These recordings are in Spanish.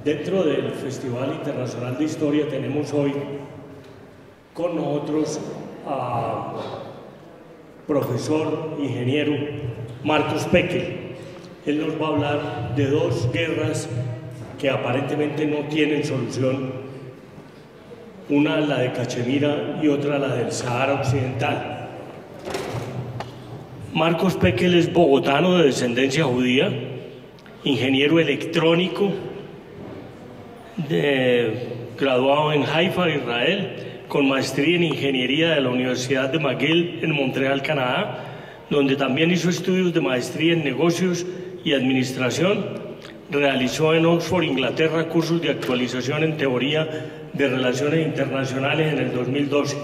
Dentro del Festival Internacional de Historia tenemos hoy con nosotros a profesor ingeniero Marcos Pekel. Él nos va a hablar de dos guerras que aparentemente no tienen solución, una la de Cachemira y otra la del Sahara Occidental. Marcos Pekel es bogotano de descendencia judía, ingeniero electrónico, graduado en Haifa, Israel, con maestría en ingeniería de la Universidad de McGill en Montreal, Canadá, donde también hizo estudios de maestría en negocios y administración. Realizó en Oxford, Inglaterra, cursos de actualización en teoría de relaciones internacionales en el 2012.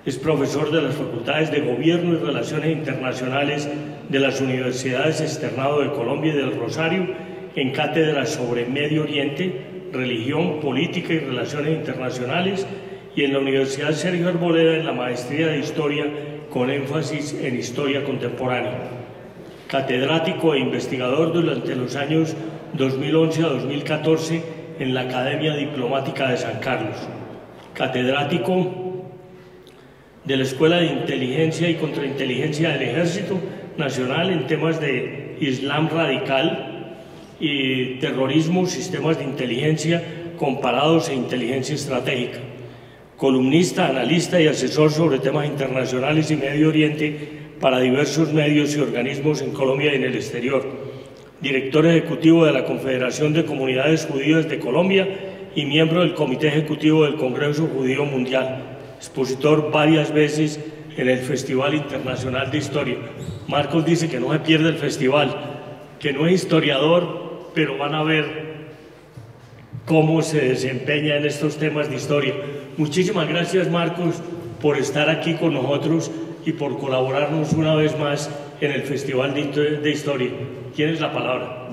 Es profesor de las facultades de Gobierno y Relaciones Internacionales de las Universidades Externado de Colombia y del Rosario, en cátedras sobre Medio Oriente, Religión, Política y Relaciones Internacionales, y en la Universidad Sergio Arboleda en la maestría de Historia con énfasis en Historia Contemporánea. Catedrático e investigador durante los años 2011 a 2014 en la Academia Diplomática de San Carlos. Catedrático de la Escuela de Inteligencia y Contrainteligencia del Ejército Nacional en temas de Islam radical y terrorismo, sistemas de inteligencia comparados e inteligencia estratégica. Columnista, analista y asesor sobre temas internacionales y Medio Oriente para diversos medios y organismos en Colombia y en el exterior. Director ejecutivo de la Confederación de Comunidades Judías de Colombia y miembro del Comité Ejecutivo del Congreso Judío Mundial. Expositor varias veces en el Festival Internacional de Historia. Marcos dice que no se pierde el festival, que no es historiador, pero van a ver cómo se desempeña en estos temas de historia. Muchísimas gracias, Marcos, por estar aquí con nosotros y por colaborarnos una vez más en el Festival de Historia. Tienes la palabra.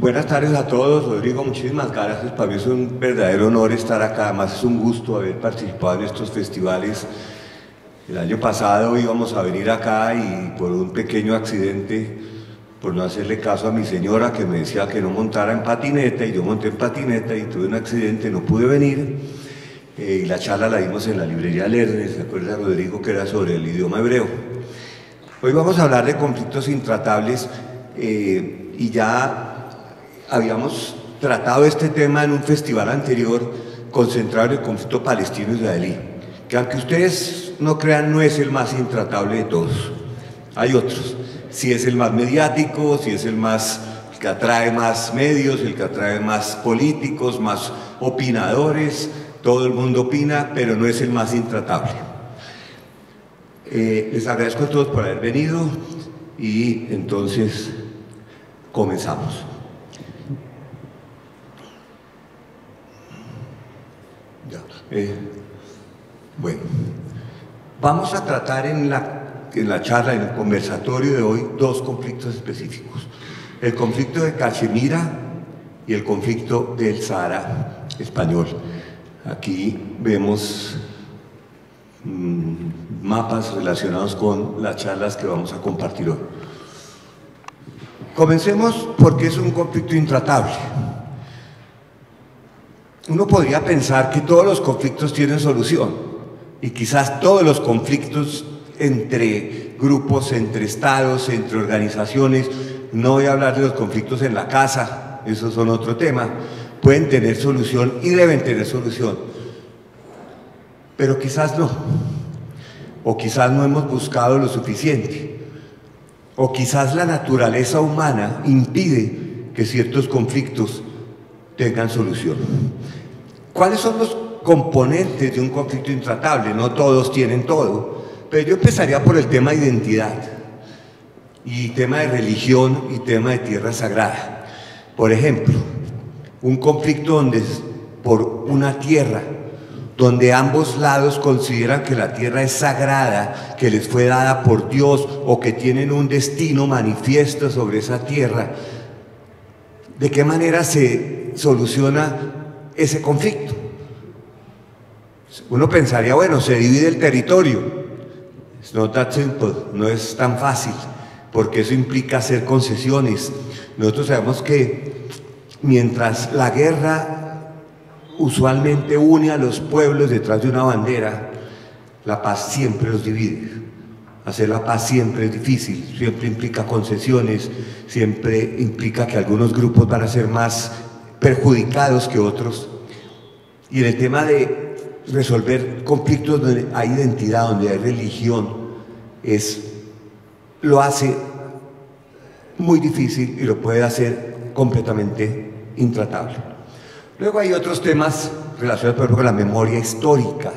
Buenas tardes a todos, Rodrigo, muchísimas gracias. Para mí es un verdadero honor estar acá, además es un gusto haber participado en estos festivales. El año pasado íbamos a venir acá y por un pequeño accidente, por no hacerle caso a mi señora que me decía que no montara en patineta, y yo monté en patineta y tuve un accidente, no pude venir. Y la charla la dimos en la librería Lerner, ¿se acuerda, Rodrigo? Que era sobre el idioma hebreo. Hoy vamos a hablar de conflictos intratables y ya habíamos tratado este tema en un festival anterior concentrado en el conflicto palestino-israelí, que aunque ustedes no crean, no es el más intratable de todos. Hay otros. Si es el más mediático, si es el que atrae más medios, el que atrae más políticos, más opinadores, todo el mundo opina, pero no es el más intratable. Les agradezco a todos por haber venido y entonces comenzamos. Bueno, vamos a tratar en la charla, en el conversatorio de hoy, dos conflictos específicos. El conflicto de Cachemira y el conflicto del Sahara español. Aquí vemos mapas relacionados con las charlas que vamos a compartir hoy. Comencemos porque es un conflicto intratable. Uno podría pensar que todos los conflictos tienen solución, y quizás todos los conflictos entre grupos, entre estados, entre organizaciones, no voy a hablar de los conflictos en la casa, esos son otro tema, pueden tener solución y deben tener solución, pero quizás no, o quizás no hemos buscado lo suficiente, o quizás la naturaleza humana impide que ciertos conflictos tengan solución. ¿Cuáles son los componentes de un conflicto intratable? No todos tienen todo, pero yo empezaría por el tema de identidad, y tema de religión, y tema de tierra sagrada. Por ejemplo, un conflicto donde por una tierra, donde ambos lados consideran que la tierra es sagrada, que les fue dada por Dios, o que tienen un destino manifiesto sobre esa tierra, ¿de qué manera se soluciona ese conflicto? Uno pensaría, bueno, se divide el territorio. It's not that simple, no es tan fácil, porque eso implica hacer concesiones. Nosotros sabemos que mientras la guerra usualmente une a los pueblos detrás de una bandera, la paz siempre los divide. Hacer la paz siempre es difícil, siempre implica concesiones, siempre implica que algunos grupos van a ser más perjudicados que otros. Y en el tema de resolver conflictos donde hay identidad, donde hay religión, lo hace muy difícil y lo puede hacer completamente intratable. Luego hay otros temas relacionados, por ejemplo, con la memoria histórica.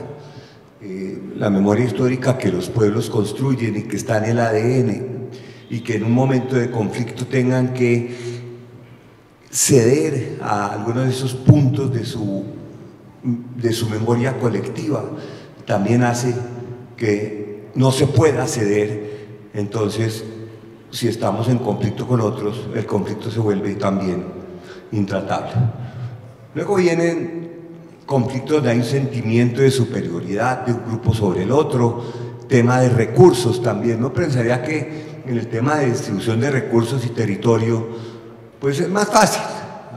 La memoria histórica que los pueblos construyen y que está en el ADN, y que en un momento de conflicto tengan que ceder a algunos de esos puntos de su memoria colectiva, también hace que no se pueda ceder. Entonces, si estamos en conflicto con otros, el conflicto se vuelve también intratable. Luego vienen conflictos donde hay un sentimiento de superioridad de un grupo sobre el otro, tema de recursos también. No pensaría que en el tema de distribución de recursos y territorio, pues es más fácil.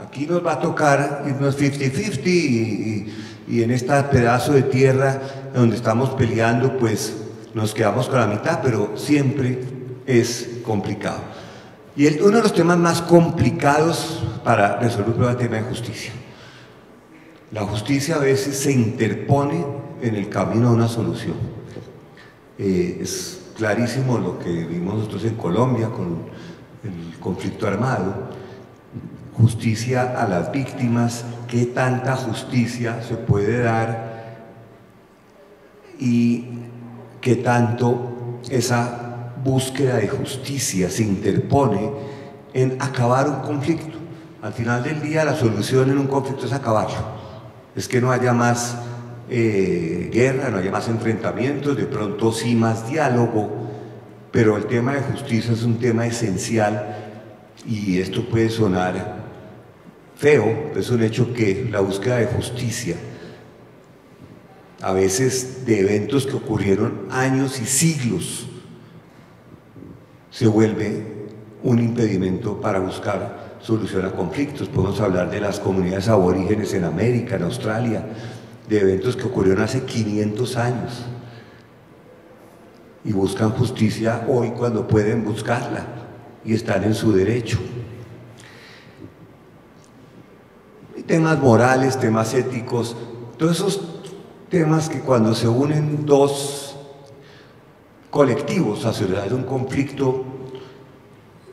Aquí nos va a tocar irnos 50-50 y en este pedazo de tierra donde estamos peleando, pues nos quedamos con la mitad, pero siempre es complicado. Y uno de los temas más complicados para resolver el tema de justicia. La justicia a veces se interpone en el camino a una solución. Es clarísimo lo que vimos nosotros en Colombia con el conflicto armado. Justicia a las víctimas, qué tanta justicia se puede dar y qué tanto esa búsqueda de justicia se interpone en acabar un conflicto. Al final del día la solución en un conflicto es acabarlo. Es que no haya más guerra, no haya más enfrentamientos, de pronto sí más diálogo, pero el tema de justicia es un tema esencial y esto puede sonar feo, pero es un hecho que la búsqueda de justicia, a veces de eventos que ocurrieron años y siglos, se vuelve un impedimento para buscar solución a conflictos. Podemos hablar de las comunidades aborígenes en América, en Australia, de eventos que ocurrieron hace 500 años y buscan justicia hoy cuando pueden buscarla y están en su derecho. Y temas morales, temas éticos, todos esos temas que cuando se unen dos colectivos a solucionar un conflicto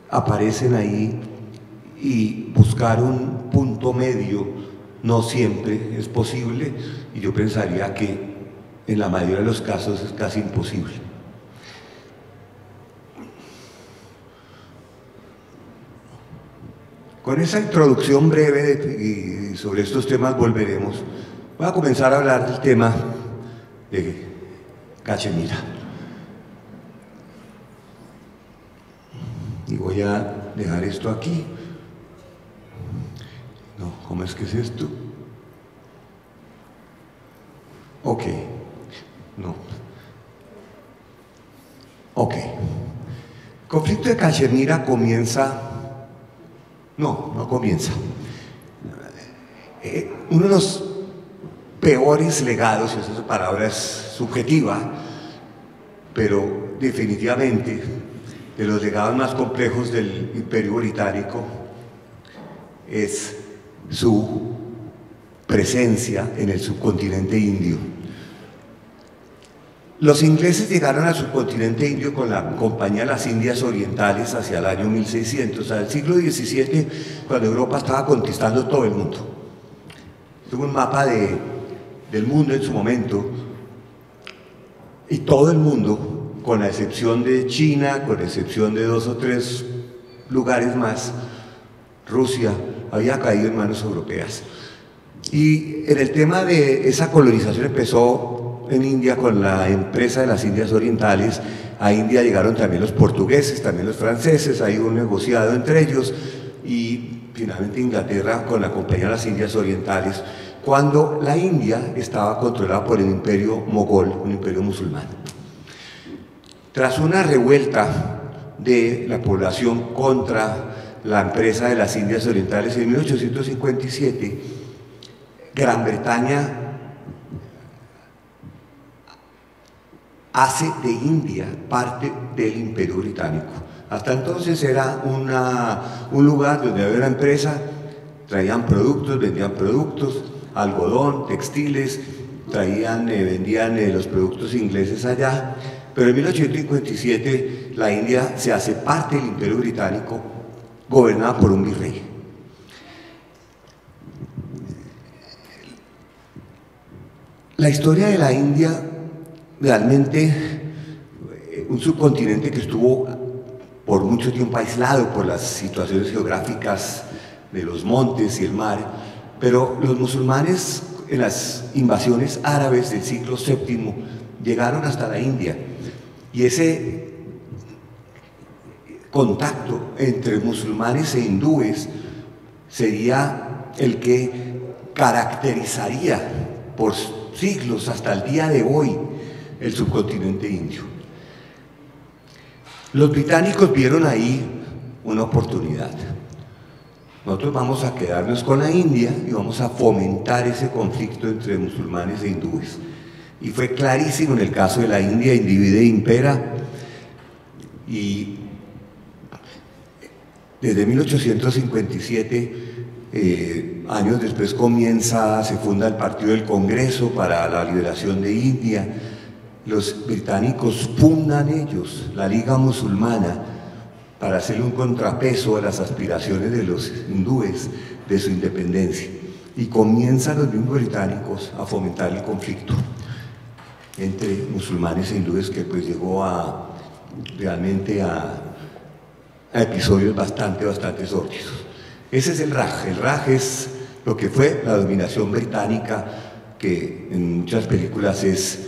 aparecen ahí, y buscar un punto medio no siempre es posible, y yo pensaría que en la mayoría de los casos es casi imposible. Con esa introducción breve y sobre estos temas volveremos. Voy a comenzar a hablar del tema de Cachemira. Y voy a dejar esto aquí. No, ¿cómo es que es esto? Ok, no. Ok. El conflicto de Cachemira comienza... No comienza. Uno de los peores legados, y esa palabra es subjetiva, pero definitivamente de los legados más complejos del Imperio Británico es su presencia en el subcontinente indio. Los ingleses llegaron al subcontinente indio con la Compañía de las Indias Orientales hacia el año 1600, al siglo XVII, cuando Europa estaba conquistando todo el mundo. Tuvo un mapa del mundo en su momento, y todo el mundo, con la excepción de China, con la excepción de 2 o 3 lugares más, Rusia, había caído en manos europeas. Y en el tema de esa colonización empezó en India con la empresa de las Indias Orientales. A India llegaron también los portugueses, también los franceses, hay un negociado entre ellos, y finalmente Inglaterra con la Compañía de las Indias Orientales, cuando la India estaba controlada por el imperio mogol, un imperio musulmán. Tras una revuelta de la población contra la empresa de las Indias Orientales. En 1857, Gran Bretaña hace de India parte del Imperio Británico. Hasta entonces era un lugar donde había una empresa, traían productos, vendían productos, algodón, textiles, vendían los productos ingleses allá, pero en 1857 la India se hace parte del Imperio Británico, gobernada por un virrey. La historia de la India, realmente un subcontinente que estuvo por mucho tiempo aislado por las situaciones geográficas de los montes y el mar, pero los musulmanes en las invasiones árabes del siglo VII llegaron hasta la India, y ese contacto entre musulmanes e hindúes sería el que caracterizaría por siglos hasta el día de hoy el subcontinente indio. Los británicos vieron ahí una oportunidad. Nosotros vamos a quedarnos con la India y vamos a fomentar ese conflicto entre musulmanes e hindúes. Y fue clarísimo en el caso de la India, individe impera, y desde 1857, años después se funda el Partido del Congreso para la Liberación de India. Los británicos fundan ellos la Liga Musulmana para hacerle un contrapeso a las aspiraciones de los hindúes de su independencia, y comienzan los mismos británicos a fomentar el conflicto entre musulmanes e hindúes, que pues llegó realmente a episodios bastante sórdidos. Ese es el Raj. El Raj es lo que fue la dominación británica, que en muchas películas es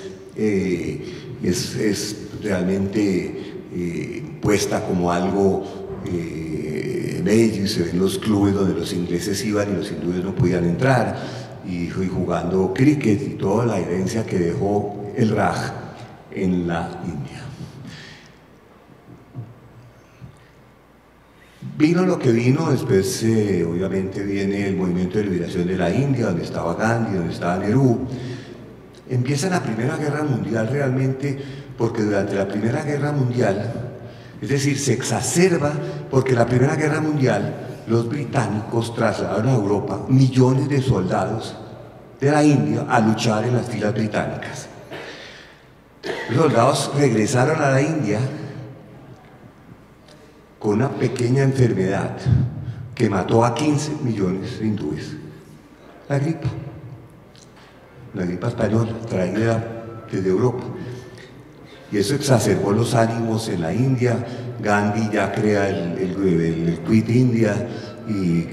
realmente puesta como algo bello, y se ven los clubes donde los ingleses iban y los hindúes no podían entrar, y jugando cricket y toda la herencia que dejó el Raj en la India. Vino lo que vino, después obviamente viene el movimiento de liberación de la India, donde estaba Gandhi, donde estaba Nehru. Empieza la Primera Guerra Mundial realmente porque durante la Primera Guerra Mundial, es decir, se exacerba porque en la Primera Guerra Mundial los británicos trasladaron a Europa millones de soldados de la India a luchar en las filas británicas. Los soldados regresaron a la India con una pequeña enfermedad que mató a 15 millones de hindúes. La gripa española traída desde Europa. Y eso exacerbó los ánimos en la India. Gandhi ya crea el Quit India, y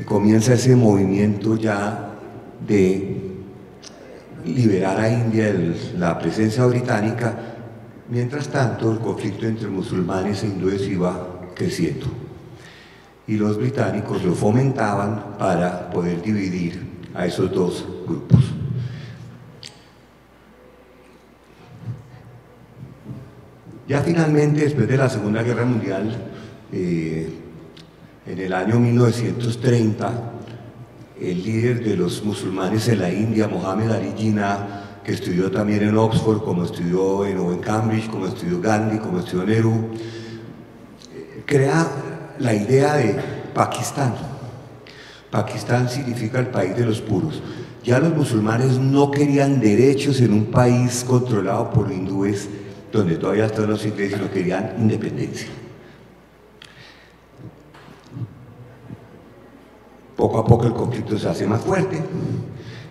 comienza ese movimiento ya de liberar a India de la presencia británica. Mientras tanto, el conflicto entre musulmanes e hindúes iba creciendo, y los británicos lo fomentaban para poder dividir a esos dos grupos. Ya finalmente, después de la Segunda Guerra Mundial, en el año 1930, el líder de los musulmanes en la India, Mohammed Ali Jinnah, que estudió también en Oxford, como estudió en Cambridge, como estudió Gandhi, como estudió Nehru, crea la idea de Pakistán. Pakistán significa el país de los puros. Ya los musulmanes no querían derechos en un país controlado por hindúes, donde todavía están los ingleses, no querían independencia. Poco a poco el conflicto se hace más fuerte.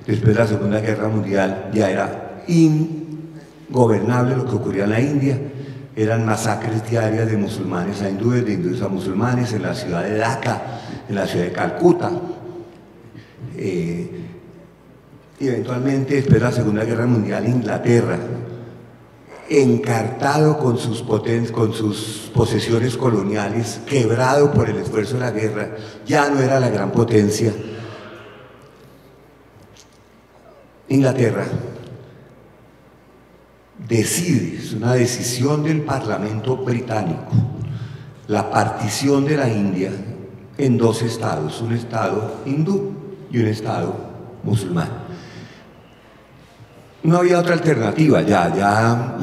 Después de la Segunda Guerra Mundial ya era ingobernable lo que ocurría en la India. Eran masacres diarias de musulmanes a hindúes, de hindúes a musulmanes, en la ciudad de Dhaka, en la ciudad de Calcuta. Y eventualmente, después de la Segunda Guerra Mundial, Inglaterra, encartado con sus posesiones coloniales, quebrado por el esfuerzo de la guerra, ya no era la gran potencia. Inglaterra decide, es una decisión del Parlamento británico, la partición de la India en dos estados, un estado hindú y un estado musulmán. No había otra alternativa, ya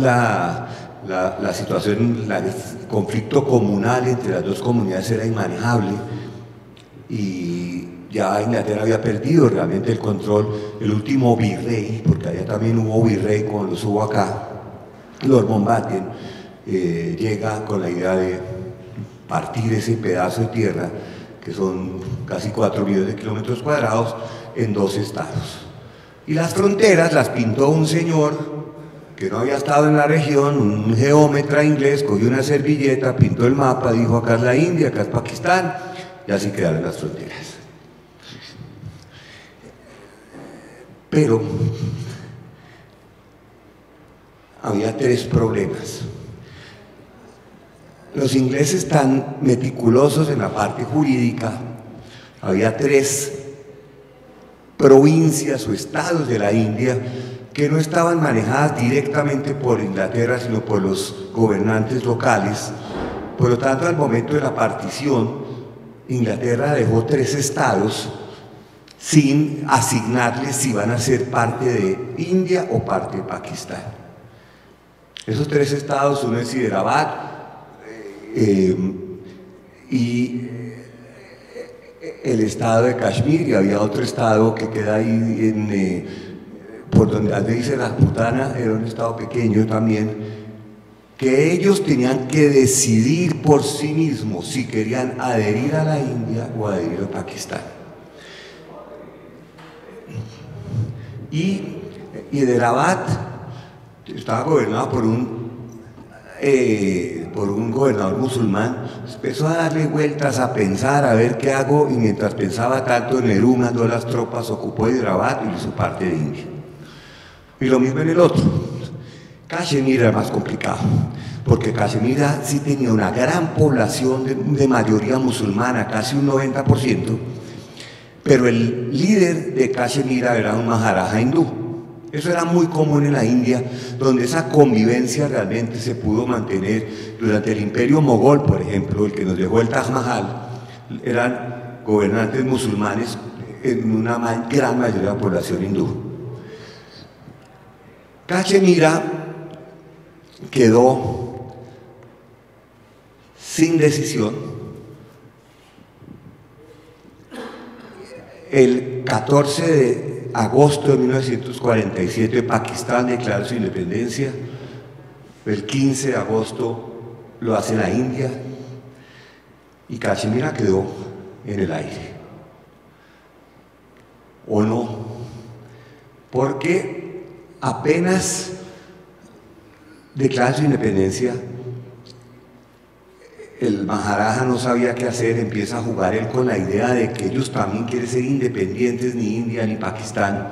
la situación, el conflicto comunal entre las dos comunidades era inmanejable y ya Inglaterra había perdido realmente el control. El último virrey, porque allá también hubo virrey como los hubo acá, Lord Mountbatten, llega con la idea de partir ese pedazo de tierra, que son casi 4 millones de kilómetros cuadrados, en dos estados. Y las fronteras las pintó un señor que no había estado en la región, un geómetra inglés, cogió una servilleta, pintó el mapa, dijo acá es la India, acá es Pakistán, y así quedaron las fronteras. Pero había 3 problemas. Los ingleses tan meticulosos en la parte jurídica, había 3 provincias o estados de la India que no estaban manejadas directamente por Inglaterra, sino por los gobernantes locales. Por lo tanto, al momento de la partición, Inglaterra dejó 3 estados sin asignarles si van a ser parte de India o parte de Pakistán. Esos 3 estados, uno es Hyderabad y el estado de Kashmir, y había otro estado que queda ahí por donde dice la Putana, era un estado pequeño también, que ellos tenían que decidir por sí mismos si querían adherir a la India o adherir a Pakistán. Y Hyderabad estaba gobernado por un gobernador musulmán. Empezó a darle vueltas, a pensar, a ver qué hago, y mientras pensaba tanto, Nehru mandó las tropas, ocupó Hyderabad y hizo parte de India. Y lo mismo en el otro. Kashmir era más complicado, porque Kashmir sí tenía una gran población de mayoría musulmana, casi un 90%, pero el líder de Kashmir era un maharaja hindú. Eso era muy común en la India, donde esa convivencia realmente se pudo mantener. Durante el imperio mogol, por ejemplo, el que nos dejó el Taj Mahal, eran gobernantes musulmanes en una gran mayoría de la población hindú. Cachemira quedó sin decisión el 14 de agosto de 1947. Pakistán declaró su independencia. El 15 de agosto lo hace la India y Cachemira quedó en el aire. ¿O no? Porque apenas declara su independencia, el Maharaja no sabía qué hacer, empieza a jugar él con la idea de que ellos también quieren ser independientes, ni India ni Pakistán.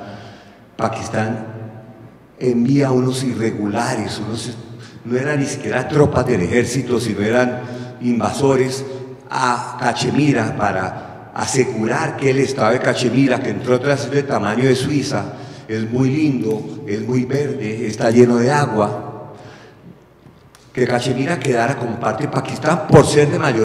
Pakistán envía unos irregulares, no eran ni siquiera tropas del ejército, sino eran invasores a Cachemira para asegurar que el estado de Cachemira, que entre otras es del tamaño de Suiza, es muy lindo, es muy verde, está lleno de agua, que Cachemira quedara como parte de Pakistán por ser de mayor